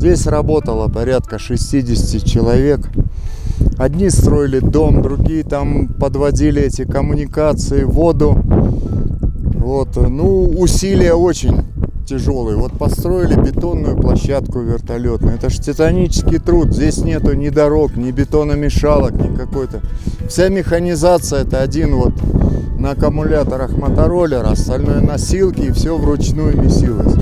Здесь работало порядка 60 человек. Одни строили дом, другие там подводили эти коммуникации, воду. Вот, ну, усилия очень тяжелые. Вот построили бетонную площадку вертолетную. Это же титанический труд. Здесь нету ни дорог, ни бетономешалок, ни какой-то. Вся механизация это один вот на аккумуляторах мотороллер, остальное носилки и все вручную месилось.